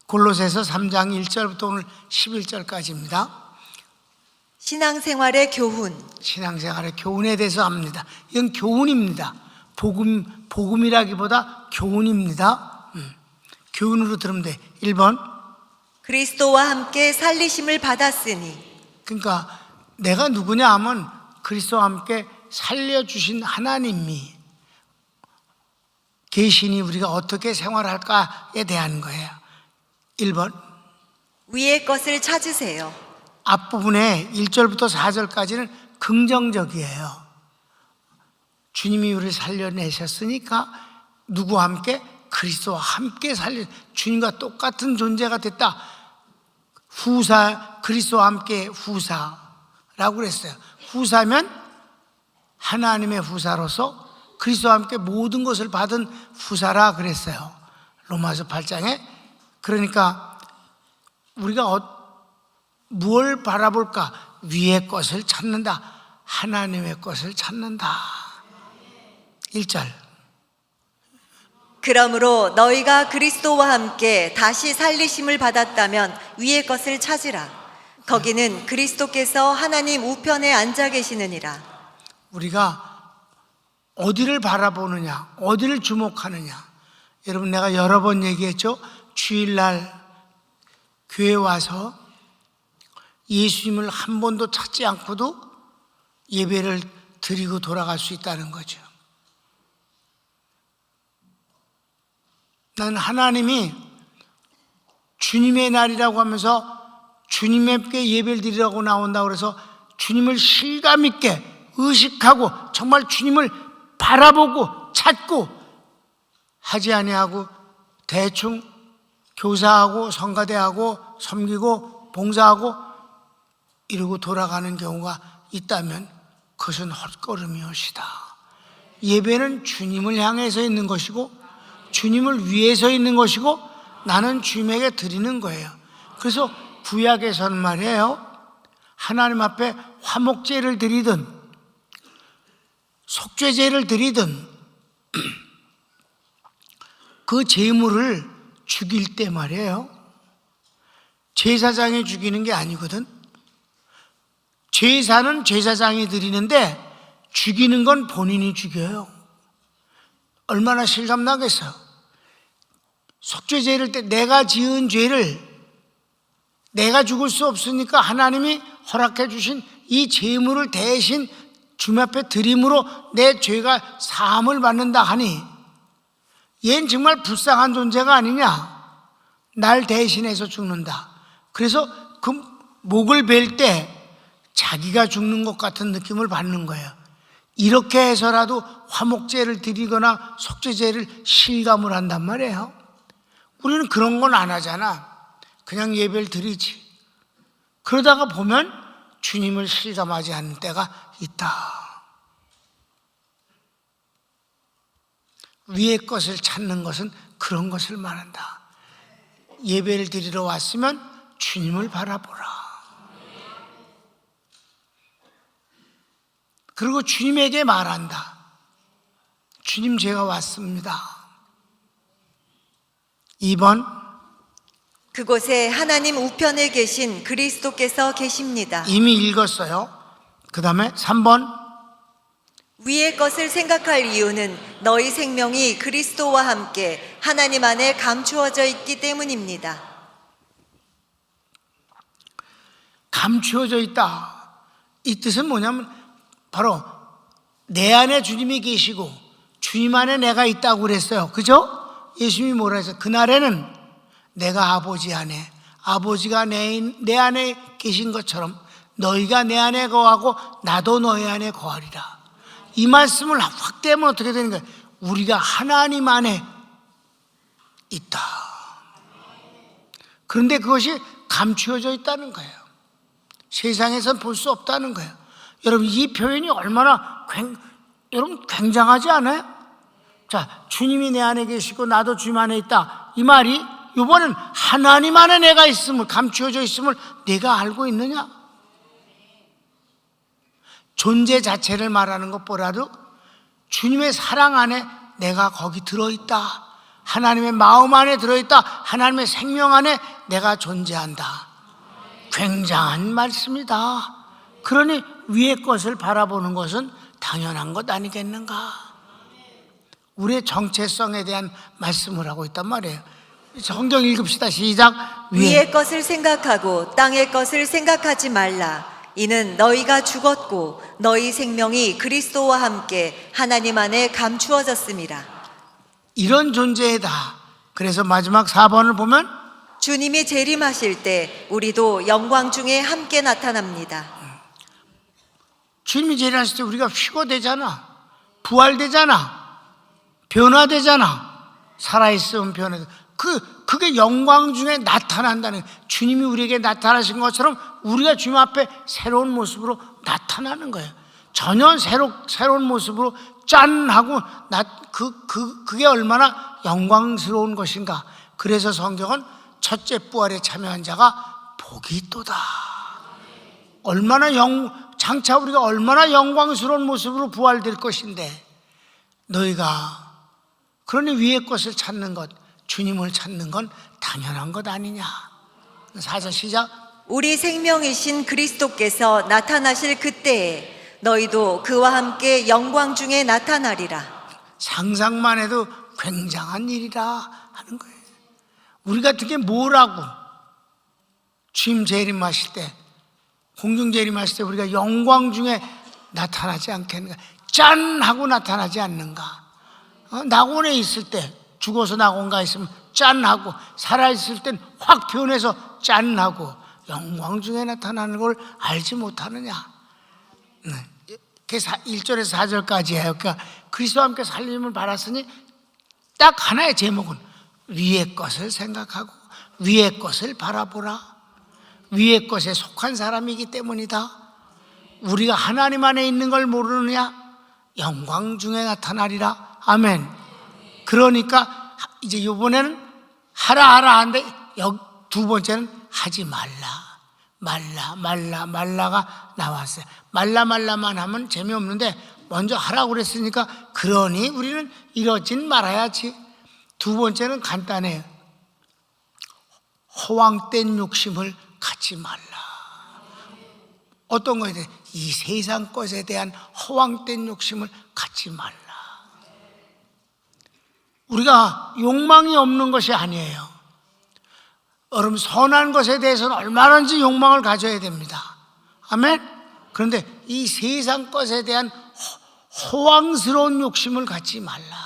골로새서 3장 1절부터 오늘 11절까지입니다. 신앙생활의 교훈. 신앙생활의 교훈에 대해서 합니다. 이건 교훈입니다. 복음이라기보다 교훈입니다. 교훈으로 들으면 돼. 1번. 그리스도와 함께 살리심을 받았으니. 그러니까 내가 누구냐 하면 그리스도와 함께 살려주신 하나님이 계시니 우리가 어떻게 생활할까에 대한 거예요. 1번. 위의 것을 찾으세요. 앞부분에 1절부터 4절까지는 긍정적이에요. 주님이 우리를 살려내셨으니까 누구와 함께? 그리스도와 함께 주님과 똑같은 존재가 됐다. 그리스도와 함께 후사라고 그랬어요. 후사면 하나님의 후사로서 그리스도와 함께 모든 것을 받은 후사라 그랬어요. 로마서 8장에. 그러니까 우리가 무엇을 바라볼까? 위의 것을 찾는다. 하나님의 것을 찾는다. 1절. 그러므로 너희가 그리스도와 함께 다시 살리심을 받았다면 위의 것을 찾으라. 거기는 그리스도께서 하나님 우편에 앉아 계시느니라. 우리가 어디를 바라보느냐, 어디를 주목하느냐. 여러분, 내가 여러 번 얘기했죠. 주일날 교회 와서 예수님을 한 번도 찾지 않고도 예배를 드리고 돌아갈 수 있다는 거죠. 나는 하나님이 주님의 날이라고 하면서 주님께 예배를 드리라고 나온다고 그래서 주님을 실감 있게 의식하고 정말 주님을 바라보고 찾고 하지 아니하고 대충 교사하고 성가대하고 섬기고 봉사하고 이러고 돌아가는 경우가 있다면 그것은 헛걸음이옵시다. 예배는 주님을 향해서 있는 것이고 주님을 위해서 있는 것이고 나는 주님에게 드리는 거예요. 그래서 구약에서는 말이에요, 하나님 앞에 화목제를 드리든 속죄제를 드리든 그 제물을 죽일 때 말이에요, 제사장이 죽이는 게 아니거든. 제사는 제사장이 드리는데 죽이는 건 본인이 죽여요. 얼마나 실감나겠어요. 속죄제를 때 내가 지은 죄를 내가 죽을 수 없으니까 하나님이 허락해 주신 이 제물을 대신 주님 앞에 드림으로 내 죄가 사함을 받는다 하니 얘는 정말 불쌍한 존재가 아니냐. 날 대신해서 죽는다. 그래서 그 목을 벨 때 자기가 죽는 것 같은 느낌을 받는 거예요. 이렇게 해서라도 화목제를 드리거나 속죄제를 실감을 한단 말이에요. 우리는 그런 건 안 하잖아. 그냥 예배를 드리지. 그러다가 보면 주님을 실감하지 않는 때가 있다. 위의 것을 찾는 것은 그런 것을 말한다. 예배를 드리러 왔으면 주님을 바라보라. 그리고 주님에게 말한다. 주님, 제가 왔습니다. 2번. 그곳에 하나님 우편에 계신 그리스도께서 계십니다. 이미 읽었어요. 그 다음에 3번. 위의 것을 생각할 이유는 너희 생명이 그리스도와 함께 하나님 안에 감추어져 있기 때문입니다. 감추어져 있다. 이 뜻은 뭐냐면 바로 내 안에 주님이 계시고 주님 안에 내가 있다고 그랬어요. 그죠? 예수님이 뭐라 했어요? 그날에는 내가 아버지 안에, 아버지가 내 안에 계신 것처럼 너희가 내 안에 거하고 나도 너희 안에 거하리라. 이 말씀을 확대하면 어떻게 되는 거예요? 우리가 하나님 안에 있다. 그런데 그것이 감추어져 있다는 거예요. 세상에선 볼 수 없다는 거예요. 여러분, 이 표현이 얼마나 여러분 굉장하지 않아요? 자, 주님이 내 안에 계시고 나도 주님 안에 있다. 이 말이 이번엔 하나님 안에 내가 있음을, 감추어져 있음을 내가 알고 있느냐? 존재 자체를 말하는 것보다도 주님의 사랑 안에 내가 거기 들어있다. 하나님의 마음 안에 들어있다. 하나님의 생명 안에 내가 존재한다. 굉장한 말씀이다. 그러니 위의 것을 바라보는 것은 당연한 것 아니겠는가? 우리의 정체성에 대한 말씀을 하고 있단 말이에요. 성경 읽읍시다. 시작. 위의 것을 생각하고 땅의 것을 생각하지 말라. 이는 너희가 죽었고 너희 생명이 그리스도와 함께 하나님 안에 감추어졌음이라. 이런 존재다. 그래서 마지막 4번을 보면 주님이 재림하실 때 우리도 영광 중에 함께 나타납니다. 주님이 재림하실 때 우리가 휘거되잖아. 부활되잖아. 변화되잖아. 살아있으면 변화돼. 그게 영광 중에 나타난다는, 주님이 우리에게 나타나신 것처럼 우리가 주님 앞에 새로운 모습으로 나타나는 거예요. 전혀 새로운 모습으로 짠 하고 그게 얼마나 영광스러운 것인가. 그래서 성경은 첫째 부활에 참여한 자가 복이 있도다. 장차 우리가 얼마나 영광스러운 모습으로 부활될 것인데, 너희가 그러니 위의 것을 찾는 것, 주님을 찾는 건 당연한 것 아니냐. 4절 시작. 우리 생명이신 그리스도께서 나타나실 그때에 너희도 그와 함께 영광 중에 나타나리라. 상상만 해도 굉장한 일이라 하는 거예요. 우리가 어떻게 뭐라고 주님 재림하실 때, 공중 재림하실 때 우리가 영광 중에 나타나지 않겠는가? 짠 하고 나타나지 않는가? 낙원에 있을 때, 죽어서 낙원가 있으면 짠하고, 살아있을 땐 확 변해서 짠하고, 영광 중에 나타나는 걸 알지 못하느냐. 1절에서 4절까지예요. 그러니까 그리스도와 함께 살림을 받았으니 딱 하나의 제목은 위의 것을 생각하고 위의 것을 바라보라. 위의 것에 속한 사람이기 때문이다. 우리가 하나님 안에 있는 걸 모르느냐? 영광 중에 나타나리라. 아멘. 그러니까 이제 이번에는 하라 하는데, 두 번째는 하지 말라가 나왔어요. 말라만 하면 재미없는데 먼저 하라고 그랬으니까, 그러니 우리는 이러진 말아야지. 두 번째는 간단해요. 허황된 욕심을 갖지 말라. 어떤 거에 대해? 이 세상 것에 대한 허황된 욕심을 갖지 말라. 우리가 욕망이 없는 것이 아니에요. 여러분, 선한 것에 대해서는 얼마든지 욕망을 가져야 됩니다. 아멘? 그런데 이 세상 것에 대한 허황스러운 욕심을 갖지 말라.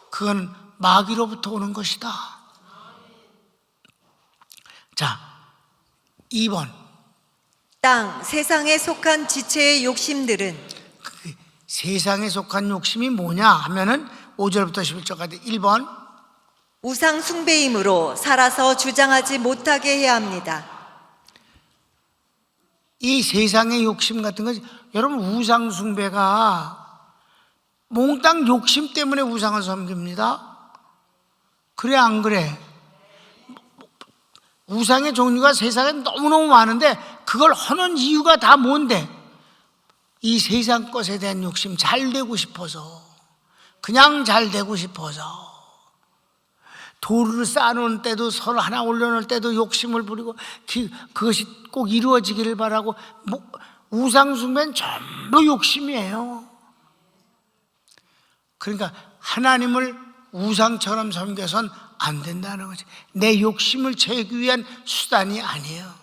그건 마귀로부터 오는 것이다. 자, 2번. 땅, 세상에 속한 지체의 욕심들은, 세상에 속한 욕심이 뭐냐 하면은 5절부터 11절까지 1번. 우상 숭배임으로 살아서 주장하지 못하게 해야 합니다. 이 세상의 욕심 같은 건, 여러분, 우상 숭배가 몽땅 욕심 때문에 우상을 섬깁니다. 그래 안 그래? 우상의 종류가 세상에 너무너무 많은데 그걸 하는 이유가 다 뭔데? 이 세상 것에 대한 욕심, 잘 되고 싶어서, 그냥 잘 되고 싶어서. 돌을 쌓아놓을 때도, 설 하나 올려놓을 때도 욕심을 부리고, 그것이 꼭 이루어지기를 바라고. 우상숭배는 전부 욕심이에요. 그러니까 하나님을 우상처럼 섬겨선 안 된다는 거지. 내 욕심을 채우기 위한 수단이 아니에요.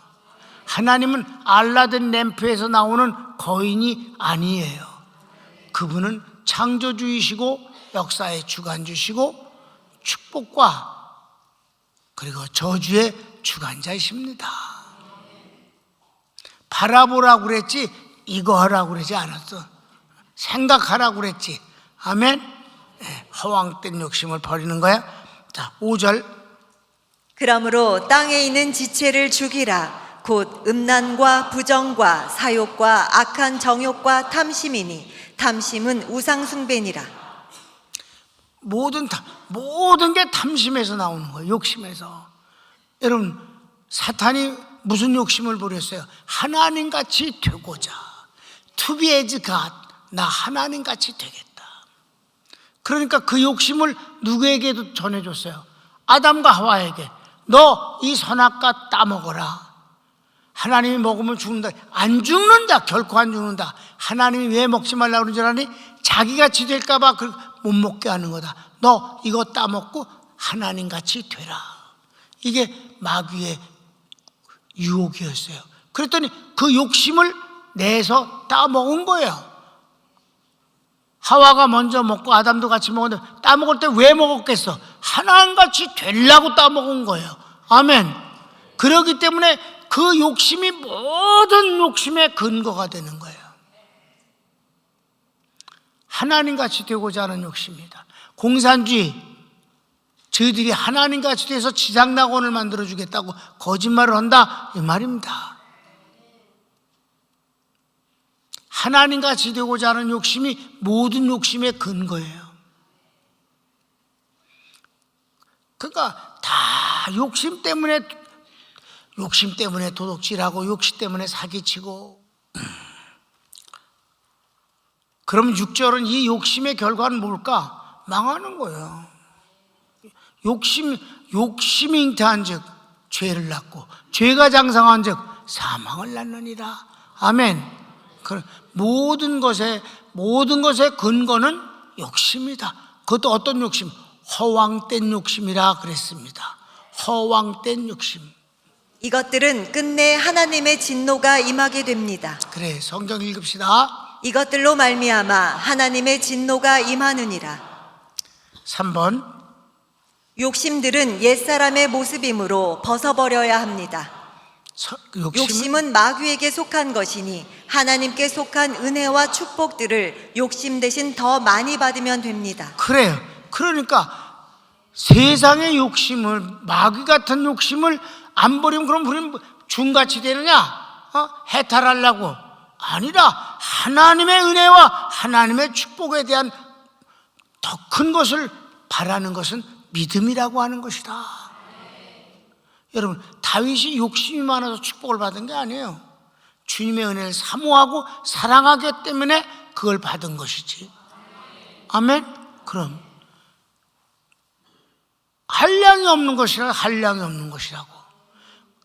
하나님은 알라딘 램프에서 나오는 거인이 아니에요. 그분은 창조주이시고 역사의 주관주시고 축복과 그리고 저주의 주관자이십니다. 바라보라고 그랬지 이거 하라고 그러지 않았어. 생각하라고 그랬지. 아멘. 허황된 욕심을 버리는 거야. 자, 5절. 그러므로 땅에 있는 지체를 죽이라. 곧 음란과 부정과 사욕과 악한 정욕과 탐심이니 탐심은 우상숭배니라. 모든 게 탐심에서 나오는 거예요. 욕심에서. 여러분, 사탄이 무슨 욕심을 부렸어요? 하나님같이 되고자. To be as God. 나 하나님같이 되겠다. 그러니까 그 욕심을 누구에게도 전해줬어요? 아담과 하와에게. 너 이 선악과 따먹어라. 하나님이 먹으면 죽는다. 안 죽는다. 결코 안 죽는다. 하나님이 왜 먹지 말라고 그러는 줄 아니? 자기같이 될까 봐 못 먹게 하는 거다. 너 이거 따먹고 하나님같이 되라. 이게 마귀의 유혹이었어요. 그랬더니 그 욕심을 내서 따먹은 거예요. 하와가 먼저 먹고 아담도 같이 먹었는데 따먹을 때 왜 먹었겠어? 하나님같이 되려고 따먹은 거예요. 아멘. 그렇기 때문에 그 욕심이 모든 욕심의 근거가 되는 거예요. 하나님같이 되고자 하는 욕심이다. 공산주의, 저희들이 하나님같이 돼서 지상낙원을 만들어주겠다고 거짓말을 한다, 이 말입니다. 하나님같이 되고자 하는 욕심이 모든 욕심의 근거예요. 그러니까 다 욕심 때문에 도둑질하고 욕심 때문에 사기치고, 그럼 6절은 이 욕심의 결과는 뭘까? 망하는 거예요. 욕심이 잉태한 즉 죄를 낳고, 죄가 장성한 즉 사망을 낳느니라. 아멘. 모든 것의 근거는 욕심이다. 그것도 어떤 욕심? 허황된 욕심이라 그랬습니다. 허황된 욕심. 이것들은 끝내 하나님의 진노가 임하게 됩니다. 그래, 성경 읽읍시다. 이것들로 말미암아 하나님의 진노가 임하느니라. 3번. 욕심들은 옛사람의 모습이므로 벗어버려야 합니다. 욕심은 마귀에게 속한 것이니 하나님께 속한 은혜와 축복들을 욕심 대신 더 많이 받으면 됩니다. 그래요. 그러니까 세상의 욕심을, 마귀 같은 욕심을 안 버리면 그럼 우리는 중같이 되느냐? 해탈하려고? 아니라 하나님의 은혜와 하나님의 축복에 대한 더 큰 것을 바라는 것은 믿음이라고 하는 것이다. 여러분, 다윗이 욕심이 많아서 축복을 받은 게 아니에요. 주님의 은혜를 사모하고 사랑하기 때문에 그걸 받은 것이지. 아멘? 그럼 한량이 없는 것이라 한량이 없는 것이라고.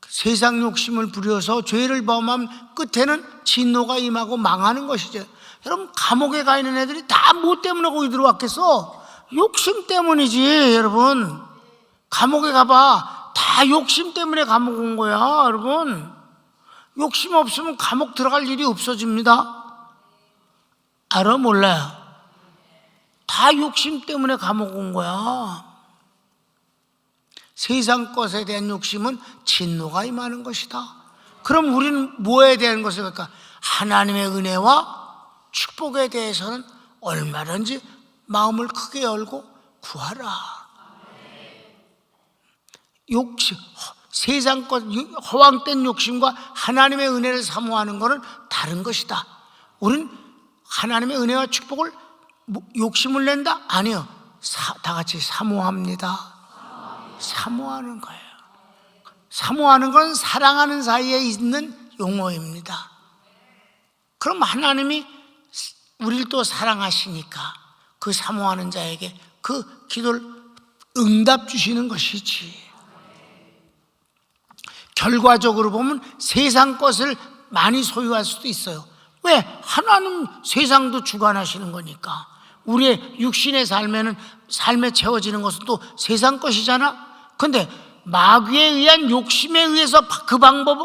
세상 욕심을 부려서 죄를 범한 끝에는 진노가 임하고 망하는 것이죠. 여러분, 감옥에 가 있는 애들이 다 뭐 때문에 거기 들어왔겠어? 욕심 때문이지. 여러분, 감옥에 가봐. 다 욕심 때문에 감옥 온 거야. 여러분, 욕심 없으면 감옥 들어갈 일이 없어집니다. 알아? 몰라요? 다 욕심 때문에 감옥 온 거야. 세상 것에 대한 욕심은 진노가 임하는 것이다. 그럼 우리는 뭐에 대한 것을 할까? 하나님의 은혜와 축복에 대해서는 얼마든지 마음을 크게 열고 구하라. 욕심, 세상 것, 허황된 욕심과 하나님의 은혜를 사모하는 것은 다른 것이다. 우리는 하나님의 은혜와 축복을 욕심을 낸다? 아니요. 다 같이 사모합니다. 사모하는 거예요. 사모하는 건 사랑하는 사이에 있는 용어입니다. 그럼 하나님이 우리를 또 사랑하시니까 그 사모하는 자에게 그 기도를 응답 주시는 것이지. 결과적으로 보면 세상 것을 많이 소유할 수도 있어요. 왜? 하나님 세상도 주관하시는 거니까. 우리의 육신의 삶에 채워지는 것은 또 세상 것이잖아. 근데 마귀에 의한 욕심에 의해서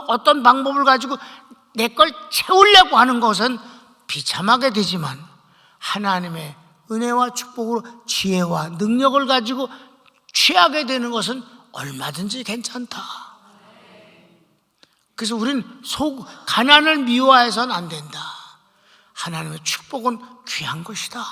어떤 방법을 가지고 내 걸 채우려고 하는 것은 비참하게 되지만, 하나님의 은혜와 축복으로 지혜와 능력을 가지고 취하게 되는 것은 얼마든지 괜찮다. 그래서 우리는 가난을 미워해서는 안 된다. 하나님의 축복은 귀한 것이다.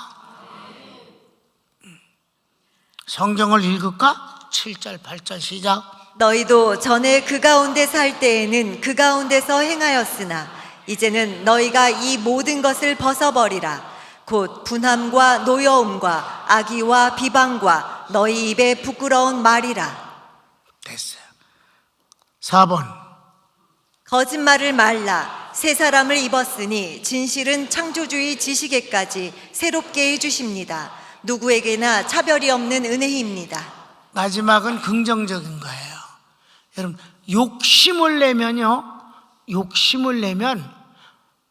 성경을 읽을까? 7절, 8절 시작. 너희도 전에 그 가운데 살 때에는 그 가운데서 행하였으나 이제는 너희가 이 모든 것을 벗어버리라. 곧 분함과 노여움과 악의와 비방과 너희 입에 부끄러운 말이라. 됐어요. 4번. 거짓말을 말라. 새 사람을 입었으니 진실은 창조주의 지식에까지 새롭게 해주십니다. 누구에게나 차별이 없는 은혜입니다. 마지막은 긍정적인 거예요. 여러분, 욕심을 내면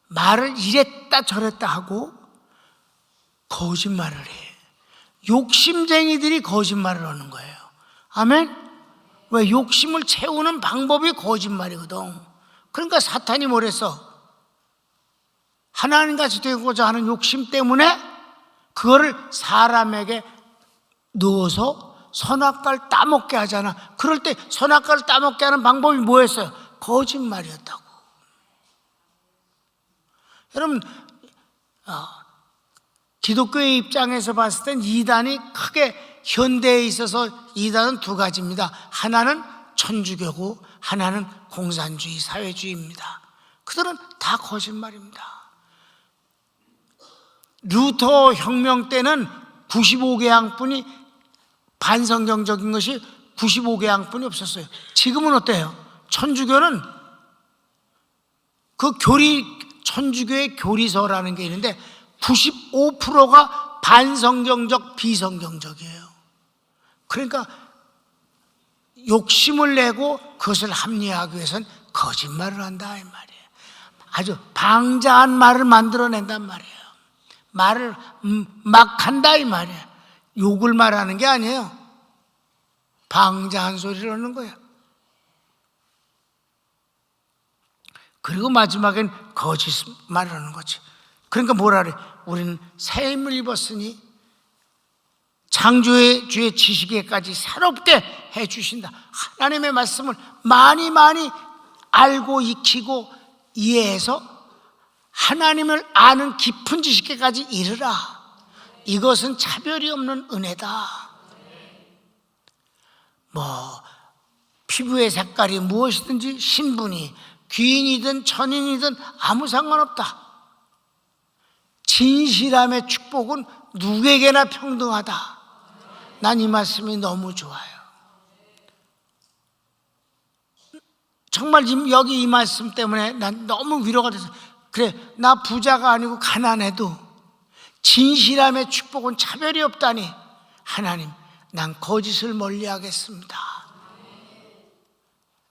말을 이랬다 저랬다 하고 거짓말을 해. 욕심쟁이들이 거짓말을 하는 거예요. 아멘? 왜? 욕심을 채우는 방법이 거짓말이거든. 그러니까 사탄이 뭐랬어? 하나님같이 되고자 하는 욕심 때문에 그거를 사람에게 넣어서 선악과를 따먹게 하잖아. 그럴 때 선악과를 따먹게 하는 방법이 뭐였어요? 거짓말이었다고. 여러분, 기독교의 입장에서 봤을 땐 이단이 크게 현대에 있어서 이단은 두 가지입니다. 하나는 천주교고 하나는 공산주의, 사회주의입니다. 그들은 다 거짓말입니다. 루터 혁명 때는 95개항뿐이 반성경적인 것이 95개항뿐이 없었어요. 지금은 어때요? 천주교는 그 천주교의 교리서라는 게 있는데 95%가 반성경적, 비성경적이에요. 그러니까 욕심을 내고 그것을 합리화하기 위해서는 거짓말을 한다 이 말이에요. 아주 방자한 말을 만들어낸단 말이에요. 말을 막 한다 이 말이에요. 욕을 말하는 게 아니에요. 방자한 소리를 하는 거예요. 그리고 마지막엔 거짓말을 하는 거지. 그러니까 뭐라 그래? 우리는 새 힘을 입었으니 창조의 주의 지식에까지 새롭게 해주신다. 하나님의 말씀을 많이 알고 익히고 이해해서 하나님을 아는 깊은 지식에까지 이르라. 이것은 차별이 없는 은혜다. 피부의 색깔이 무엇이든지, 신분이 귀인이든 천인이든 아무 상관없다. 진실함의 축복은 누구에게나 평등하다. 난 이 말씀이 너무 좋아요. 정말 여기 이 말씀 때문에 난 너무 위로가 돼서, 그래, 나 부자가 아니고 가난해도 진실함의 축복은 차별이 없다니, 하나님, 난 거짓을 멀리하겠습니다.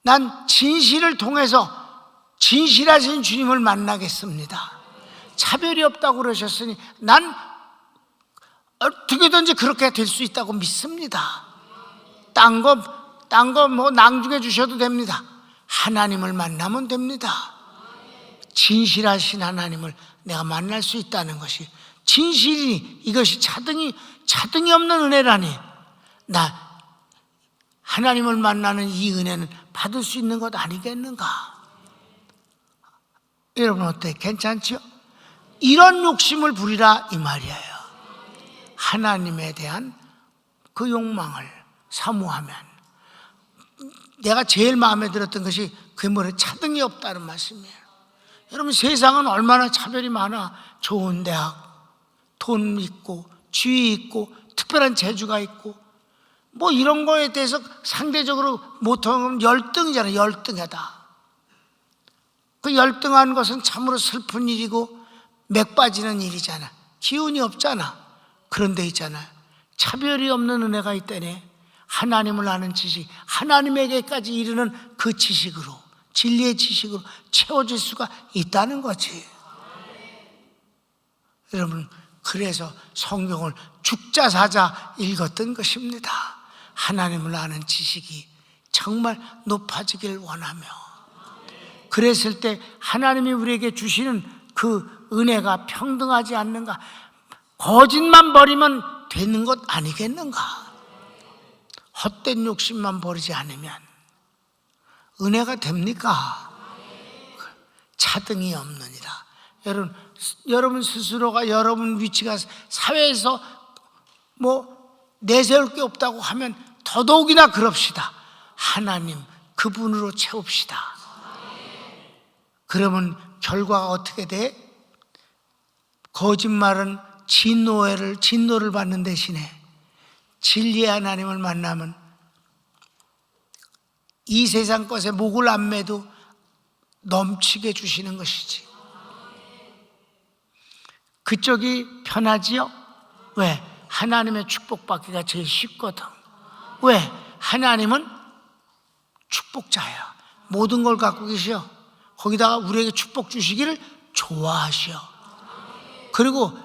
난 진실을 통해서 진실하신 주님을 만나겠습니다. 차별이 없다고 그러셨으니 난 어떻게든지 그렇게 될 수 있다고 믿습니다. 딴 거 낭중해 주셔도 됩니다. 하나님을 만나면 됩니다. 진실하신 하나님을 내가 만날 수 있다는 것이, 진실이, 이것이 차등이 없는 은혜라니, 나 하나님을 만나는 이 은혜는 받을 수 있는 것 아니겠는가? 여러분 어때? 괜찮죠? 이런 욕심을 부리라 이 말이에요. 하나님에 대한 그 욕망을 사모하면, 내가 제일 마음에 들었던 것이 그게 뭐래? 차등이 없다는 말씀이에요. 여러분, 세상은 얼마나 차별이 많아. 좋은 대학, 돈 있고 지위 있고 특별한 재주가 있고 이런 거에 대해서 상대적으로 못하면 열등이잖아요. 열등하다. 그 열등한 것은 참으로 슬픈 일이고 맥 빠지는 일이잖아. 기운이 없잖아. 그런데 있잖아, 차별이 없는 은혜가 있다네. 하나님을 아는 지식, 하나님에게까지 이르는 그 지식으로, 진리의 지식으로 채워질 수가 있다는 거지. 여러분, 그래서 성경을 죽자 사자 읽었던 것입니다. 하나님을 아는 지식이 정말 높아지길 원하며, 그랬을 때 하나님이 우리에게 주시는 그 은혜가 평등하지 않는가? 거짓만 버리면 되는 것 아니겠는가? 헛된 욕심만 버리지 않으면 은혜가 됩니까? 차등이 없느니라. 여러분 스스로가 여러분 위치가 사회에서 내세울 게 없다고 하면 더더욱이나 그럽시다. 하나님 그분으로 채웁시다. 그러면 결과가 어떻게 돼? 거짓말은 진노를 받는 대신에 진리의 하나님을 만나면 이 세상 것에 목을 안 매도 넘치게 주시는 것이지. 그쪽이 편하지요? 왜? 하나님의 축복받기가 제일 쉽거든. 왜? 하나님은 축복자야. 모든 걸 갖고 계셔. 거기다가 우리에게 축복 주시기를 좋아하셔. 그리고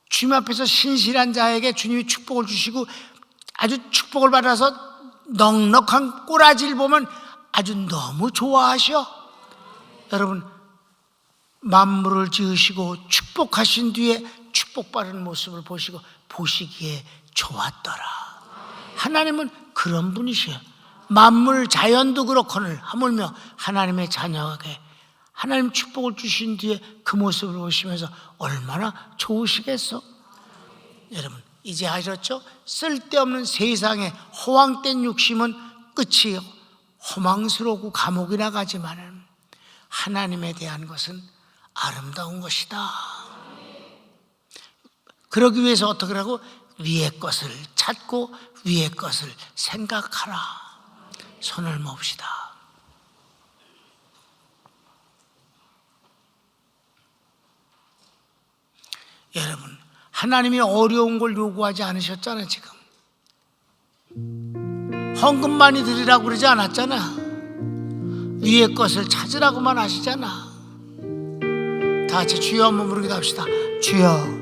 주님 앞에서 신실한 자에게 주님이 축복을 주시고 아주 축복을 받아서 넉넉한 꼬라지를 보면 아주 너무 좋아하셔. 여러분, 만물을 지으시고 축복하신 뒤에 축복받은 모습을 보시기에 좋았더라. 하나님은 그런 분이셔요. 만물 자연도 그렇거늘 하물며 하나님의 자녀에게 하나님 축복을 주신 뒤에 그 모습을 보시면서 얼마나 좋으시겠어? 여러분, 이제 아셨죠? 쓸데없는 세상의 허황된 욕심은 끝이 허망스러우고 감옥이 나가지만 하나님에 대한 것은 아름다운 것이다. 그러기 위해서 어떻게 하라고? 위의 것을 찾고 위의 것을 생각하라. 손을 멉시다. 여러분, 하나님이 어려운 걸 요구하지 않으셨잖아요. 지금 헌금 많이 드리라고 그러지 않았잖아. 위의 것을 찾으라고만 하시잖아. 다 같이 주여 한번 부르기도 합시다. 주여,